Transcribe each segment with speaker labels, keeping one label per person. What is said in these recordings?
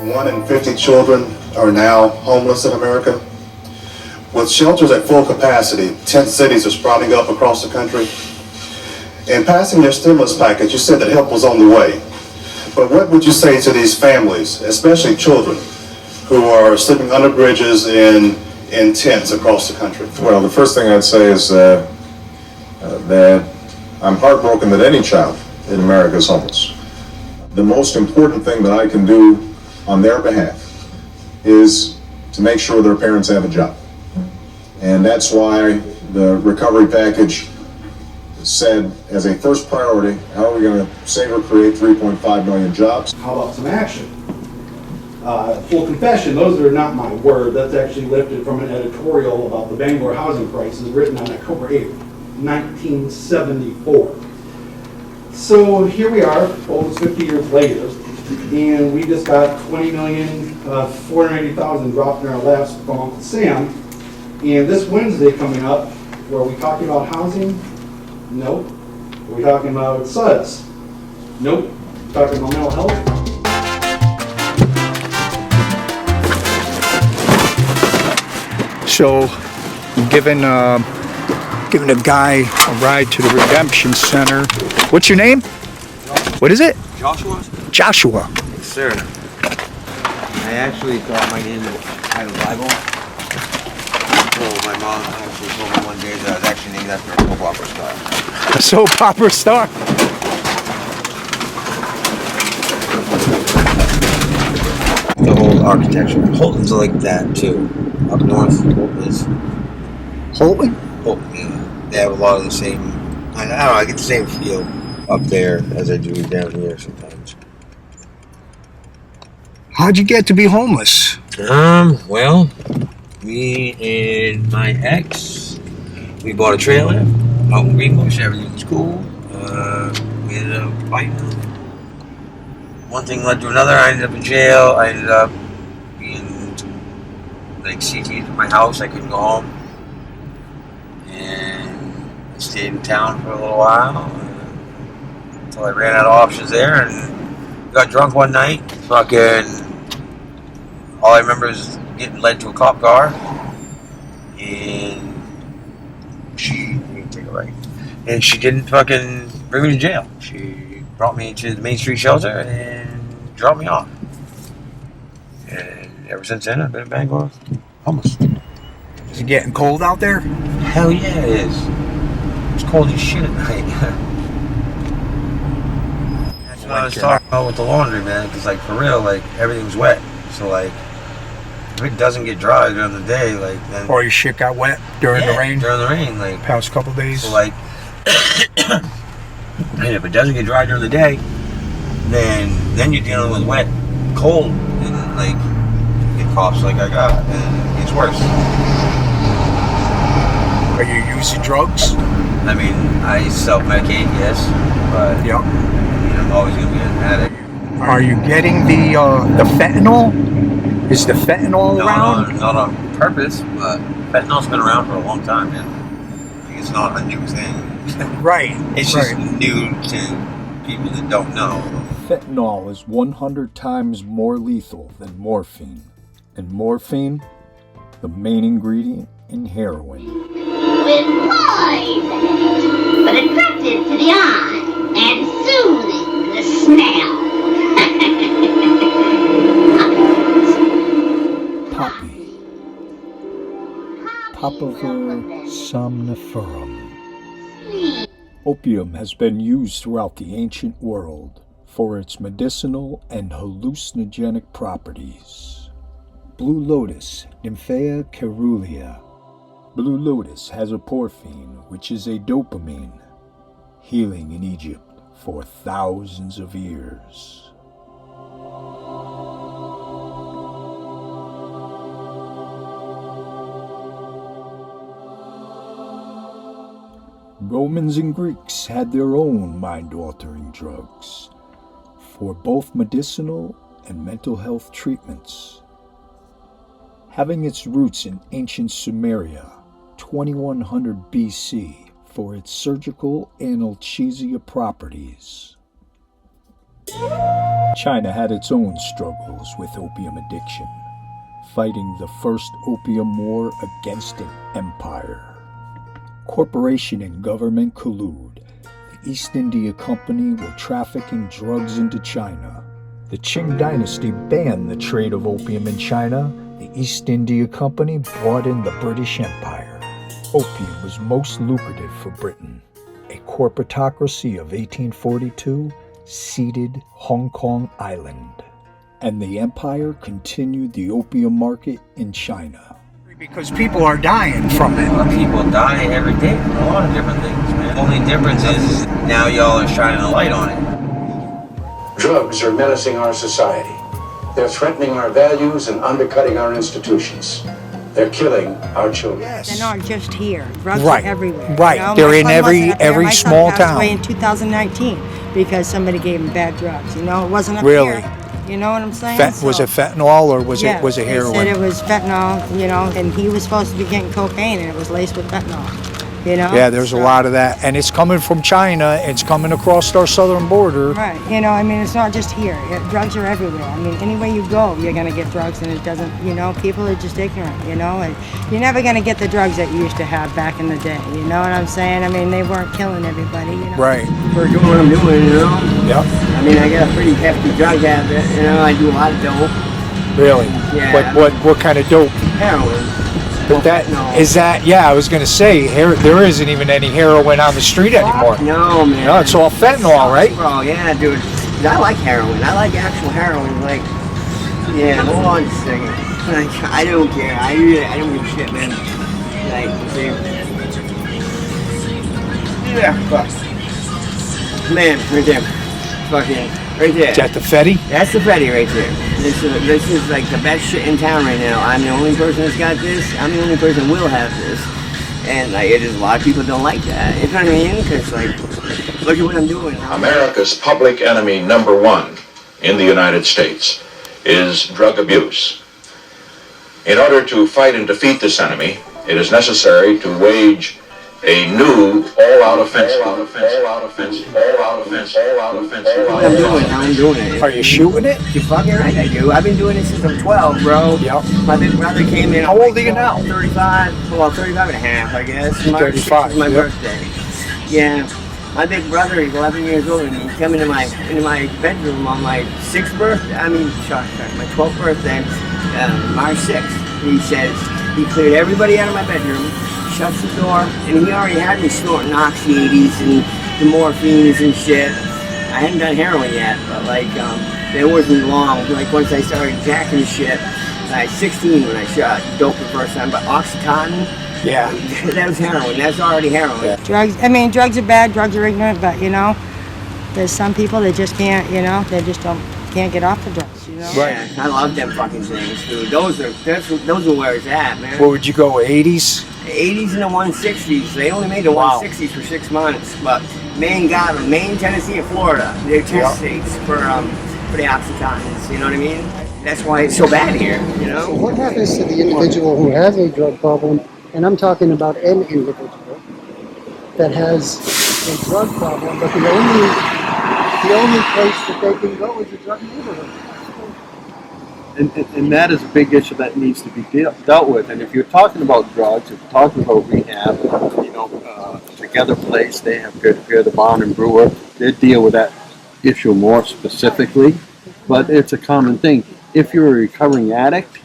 Speaker 1: 1 in 50 children are now homeless in America. With shelters at full capacity, tent cities are sprouting up across the country. In passing your stimulus package, you said that help was on the way. But what would you say to these families, especially children, who are sleeping under bridges in tents across the country?
Speaker 2: Well, the first thing I'd say is that I'm heartbroken that any child in America is homeless. The most important thing that I can do on their behalf is to make sure their parents have a job. And that's why the recovery package said, as a first priority, how are we going to save or create 3.5 million jobs?
Speaker 3: How about some action? Full confession, those are not my word. That's actually lifted from an editorial about the Bangor housing crisis written on October 8th, 1974. So here we are, almost 50 years later, and we just got 20,480,000 dropped in our laps from Uncle Sam. And this Wednesday coming up, were we talking about housing? Nope. Are we talking about SUDS? Nope. Talking about mental health?
Speaker 4: So, giving a guy a ride to the Redemption Center. What's your name? What is it?
Speaker 5: Joshua?
Speaker 4: Joshua.
Speaker 5: Yes, sir. I actually thought my name had a Bible. Oh, my mom actually told me one day that I was actually named after a soap opera star.
Speaker 4: A soap opera star?
Speaker 5: The whole architecture. Holton's like that too. Up north, Holton is.
Speaker 4: Holton?
Speaker 5: Holton, yeah. They have a lot of the same. I don't know. I get the same feel up there as I do down here sometimes.
Speaker 4: How'd you get to be homeless?
Speaker 5: Well, me and my ex, we bought a trailer out in Greenbush. Everything was cool. We ended up fighting. One thing led to another. I ended up in jail. I ended up being like CT'd in my house. I couldn't go home. And I stayed in town for a little while until I ran out of options there and got drunk one night. Fucking, all I remember is getting led to a cop car, and she take a right, and she didn't fucking bring me to jail. She brought me to the Main Street shelter and dropped me off. And ever since then, I've been in Bangor, homeless.
Speaker 4: Is it getting cold out there?
Speaker 5: Hell yeah, it is. It's cold as shit at night. That's what I was talking about with the laundry, man. Because, like, for real, like, everything's wet. So, like, if it doesn't get dry during the day, like, then...
Speaker 4: Or your shit got wet during the rain?
Speaker 5: During the rain, like...
Speaker 4: Past couple days?
Speaker 5: So, like... and if it doesn't get dry during the day, then you're dealing with wet, cold, and, like, it coughs like I got, and it gets worse.
Speaker 4: Are you using drugs?
Speaker 5: I mean, I self-medicate, yes, but
Speaker 4: Yep.
Speaker 5: I mean, I'm always going to be an addict.
Speaker 4: Are you getting the fentanyl? Is the fentanyl around?
Speaker 5: Not on purpose, but fentanyl's been around for a long time, man. Like, it's not a new thing.
Speaker 4: Right.
Speaker 5: It's just new to people that don't know.
Speaker 6: Fentanyl is 100 times more lethal than morphine. And morphine, the main ingredient in heroin.
Speaker 7: With poison in it, but attractive to the eye and soothing the smell.
Speaker 6: Poppy. Papaver somniferum. Opium has been used throughout the ancient world for its medicinal and hallucinogenic properties. Blue lotus, Nymphaea caerulea. Blue lotus has a porphine, which is a dopamine, healing in Egypt for thousands of years. Romans and Greeks had their own mind-altering drugs for both medicinal and mental health treatments. Having its roots in ancient Sumeria, 2100 BC, for its surgical analgesia properties. China had its own struggles with opium addiction, fighting the first opium war against an empire. Corporation and government collude. The East India Company were trafficking drugs into China. The Qing dynasty banned the trade of opium in China. The East India Company brought in the British Empire. Opium was most lucrative for Britain. A corporatocracy of 1842 ceded Hong Kong Island, and the empire continued the opium market in China.
Speaker 4: Because people are dying from it.
Speaker 5: Well, people die every day from a lot of different things, man. The only difference is now y'all are shining a light on it.
Speaker 8: Drugs are menacing our society. They're threatening our values and undercutting our institutions. They're killing our children.
Speaker 9: They're not just here. Drugs
Speaker 4: Right.
Speaker 9: are everywhere.
Speaker 4: Right.
Speaker 9: You know,
Speaker 4: They're
Speaker 9: my
Speaker 4: in
Speaker 9: son wasn't up there.
Speaker 4: every
Speaker 9: My son
Speaker 4: small
Speaker 9: passed away
Speaker 4: town.
Speaker 9: in 2019 because somebody gave him bad drugs. You know, it wasn't up
Speaker 4: Really?
Speaker 9: here. You know what I'm saying?
Speaker 4: Was
Speaker 9: So-
Speaker 4: it fentanyl or was
Speaker 9: yeah,
Speaker 4: it
Speaker 9: they
Speaker 4: heroin?
Speaker 9: said it was fentanyl, you know, and he was supposed to be getting cocaine and it was laced with fentanyl. You know?
Speaker 4: Yeah, there's a
Speaker 9: So-
Speaker 4: lot of that, and it's coming from China. It's coming across our southern border.
Speaker 9: Right. You know, I mean, it's not just here. Drugs are everywhere. I mean, anywhere you go, you're going to get drugs, and it doesn't, you know, people are just ignorant, you know, and you're never going to get the drugs that you used to have back in the day. You know what I'm saying? I mean, they weren't killing everybody, you know.
Speaker 4: Right.
Speaker 10: For doing what I'm doing, you know.
Speaker 4: Yep.
Speaker 10: I mean, I got a pretty hefty drug habit, you know. I do a lot of dope,
Speaker 4: Really.
Speaker 10: Yeah.
Speaker 4: What kind of dope?
Speaker 10: heroin.
Speaker 4: But that
Speaker 10: No.
Speaker 4: is that. Yeah, I was gonna say there isn't even any heroin on the street anymore.
Speaker 10: No, man.
Speaker 4: No, it's all fentanyl, right?
Speaker 10: Bro, yeah, dude. I like heroin. I like actual heroin. Like, yeah, hold on a second. Like, I don't care. I don't give a shit, man. Like, see. Yeah, fuck. Man, right there. Fucking, right there.
Speaker 4: Is that the Fetty?
Speaker 10: That's the Fetty right there. This is like the best shit in town right now. I'm the only person that's got this. I'm the only person will have this. And like, it is a lot of people don't like that. You know what I mean? Because like, look at what I'm doing.
Speaker 11: America's public enemy number one in the United States is drug abuse. In order to fight and defeat this enemy, it is necessary to wage a new all-out offensive.
Speaker 10: What I'm doing, how I'm doing it.
Speaker 4: Are you shooting it?
Speaker 10: You're fucking right, I do. I've been doing this since I'm 12, bro.
Speaker 4: Yep.
Speaker 10: My big brother came in.
Speaker 4: How old are you now?
Speaker 10: 35. Well, 35 and a half, I guess. March 6th
Speaker 4: 35,
Speaker 10: is my
Speaker 4: yep.
Speaker 10: birthday. Yeah. My big brother is 11 years old, and he came into my bedroom on my 6th birthday. My 12th birthday, March 6th. He says he cleared everybody out of my bedroom, shuts the door, and he already had me snorting oxy-80s and the morphines and shit. I hadn't done heroin yet, but like, it wasn't long. Like, once I started jacking shit, I was 16 when I shot dope the first time, but Oxycontin,
Speaker 4: Yeah.
Speaker 10: that was heroin. That's already heroin.
Speaker 4: Yeah.
Speaker 9: Drugs, I mean, drugs are bad, drugs are ignorant, but, you know, there's some people that just can't, you know, they just can't get off the drugs, you know?
Speaker 10: Yeah, I love them fucking things, dude. Those are where it's at, man.
Speaker 4: What would you go? 80s?
Speaker 10: 80s and the 160s. They only made the
Speaker 4: Wow.
Speaker 10: 160s for 6 months, but Maine got them. Maine, Tennessee, and Florida. They're test states for the Oxycontins. You know what I mean? That's why it's so bad here. You know.
Speaker 12: What happens to the individual who has a drug problem, and I'm talking about an individual that has a drug problem, but the only place that they can go is a drug neighborhood?
Speaker 13: And that is a big issue that needs to be dealt with. And if you're talking about drugs, if you're talking about rehab, you know, Together Place, they have the Bond and Brewer, they deal with that issue more specifically. But it's a common thing. If you're a recovering addict,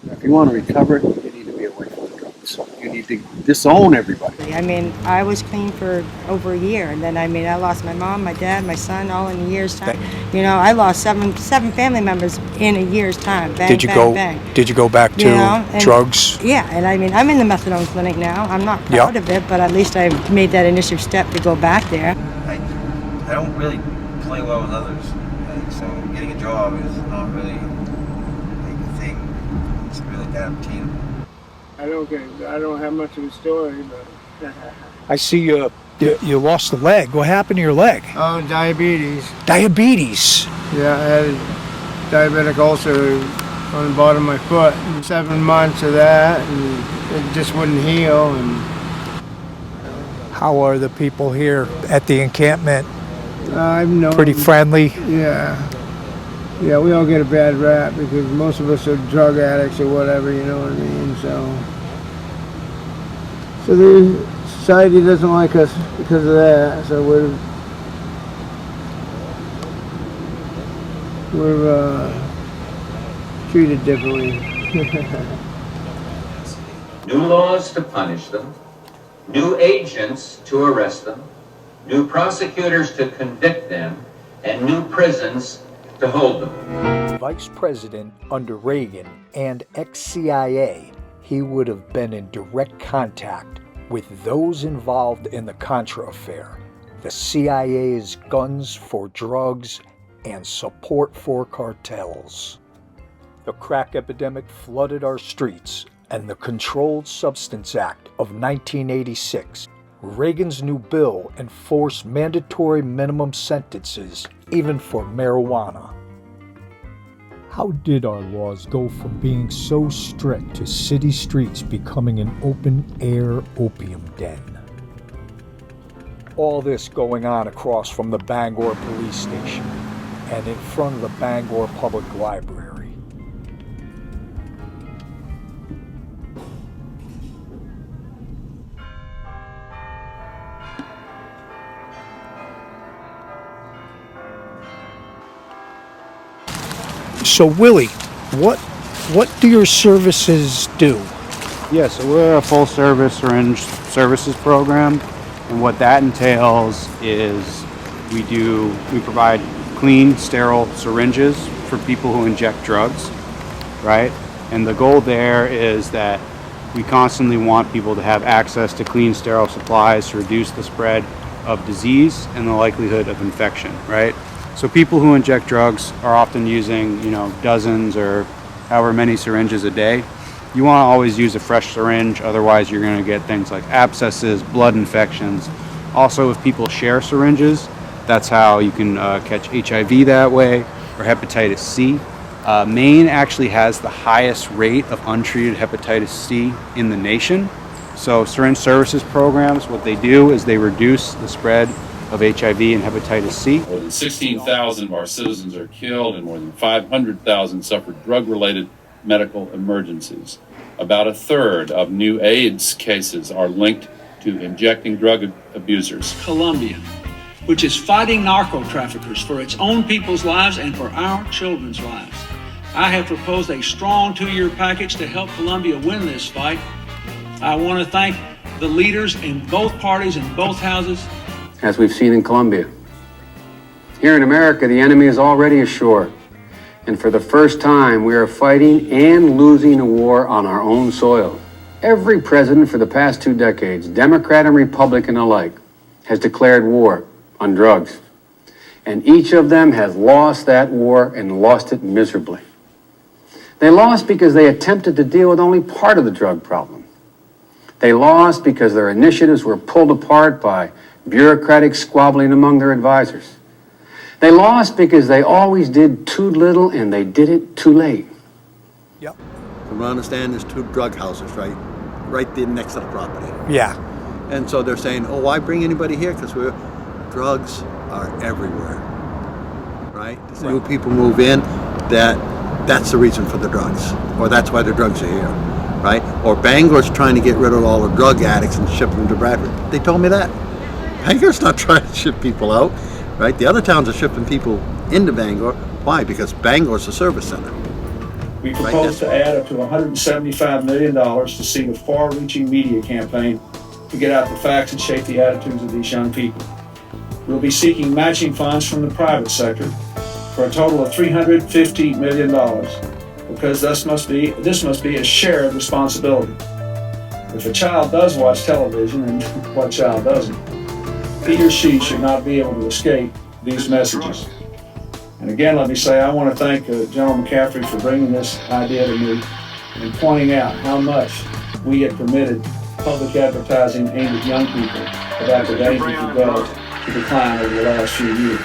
Speaker 13: if you want to recover, you need to be away from the drugs. You need to disown everybody.
Speaker 9: I mean, I was clean for over a year, and then, I mean, I lost my mom, my dad, my son, all in a year's time. You know, I lost seven family members in a year's time. Bang,
Speaker 4: Did you
Speaker 9: bang,
Speaker 4: go?
Speaker 9: bang.
Speaker 4: Did you go back to
Speaker 9: You know, and-
Speaker 4: drugs?
Speaker 9: Yeah, and I mean, I'm in the methadone clinic now. I'm not proud of it, but at least I've made that initial step to go back there.
Speaker 5: I don't really play well with others, like, so getting a job is not really like a thing. It's really that obtainable.
Speaker 14: I don't have much of a story, but
Speaker 4: I see you lost a leg. What happened to your leg?
Speaker 14: oh, diabetes.
Speaker 4: Diabetes.
Speaker 14: Yeah, I had a diabetic ulcer on the bottom of my foot. 7 months of that, and it just wouldn't heal. And
Speaker 4: How are the people here at the encampment?
Speaker 14: I've known
Speaker 4: Pretty friendly.
Speaker 14: Yeah, Yeah, we all get a bad rap because most of us are drug addicts or whatever, you know what I mean? So the society doesn't like us because of that. So we're treated differently.
Speaker 15: New laws to punish them, new agents to arrest them, new prosecutors to convict them, and new prisons to hold them.
Speaker 6: Vice President under Reagan and ex-CIA, he would have been in direct contact with those involved in the Contra affair, the CIA's guns for drugs and support for cartels. The crack epidemic flooded our streets, and the Controlled Substance Act of 1986, Reagan's new bill, enforced mandatory minimum sentences even for marijuana. How did our laws go from being so strict to city streets becoming an open-air opium den? All this going on across from the Bangor police station and in front of the Bangor Public Library.
Speaker 4: So Willie, what do your services do?
Speaker 16: Yeah, so we're a full service syringe services program, and what that entails is we provide clean, sterile syringes for people who inject drugs, right? And the goal there is that we constantly want people to have access to clean, sterile supplies to reduce the spread of disease and the likelihood of infection, right? So people who inject drugs are often using, dozens or however many syringes a day. You want to always use a fresh syringe, otherwise you're going to get things like abscesses, blood infections. Also, if people share syringes, that's how you can catch HIV that way, or hepatitis C. Maine actually has the highest rate of untreated hepatitis C in the nation. So syringe services programs, what they do is they reduce the spread of HIV and hepatitis C.
Speaker 17: More than 16,000 of our citizens are killed and more than 500,000 suffer drug-related medical emergencies. About a third of new AIDS cases are linked to injecting drug abusers.
Speaker 18: Colombia, which is fighting narco traffickers for its own people's lives and for our children's lives. I have proposed a strong 2-year package to help Colombia win this fight. I want to thank the leaders in both parties in both houses.
Speaker 8: As we've seen in Colombia. Here in America, the enemy is already ashore. And for the first time, we are fighting and losing a war on our own soil. Every president for the past 2 decades, Democrat and Republican alike, has declared war on drugs. And each of them has lost that war and lost it miserably. They lost because they attempted to deal with only part of the drug problem. They lost because their initiatives were pulled apart by bureaucratic squabbling among their advisors. They lost because they always did too little and they did it too late.
Speaker 4: Yep.
Speaker 13: From what I understand, there's 2 drug houses, right? Right there next to the property.
Speaker 4: Yeah.
Speaker 13: And so they're saying, oh, why bring anybody here? Because drugs are everywhere, right? As new people move in, that's the reason for the drugs, or that's why the drugs are here, right? Or Bangor's trying to get rid of all the drug addicts and ship them to Bradford. They told me that. Bangor's not trying to ship people out, right? The other towns are shipping people into Bangor. Why? Because Bangor's a service center.
Speaker 19: We propose to add up to $175 million to seek a far-reaching media campaign to get out the facts and shape the attitudes of these young people. We'll be seeking matching funds from the private sector for a total of $350 million, because this must be a shared responsibility. If a child does watch television, and what child doesn't, he or she should not be able to escape these messages. And again, let me say, I want to thank General McCaffrey for bringing this idea to me and pointing out how much we had permitted public advertising aimed at young people about the danger of drugs to decline over the last few years.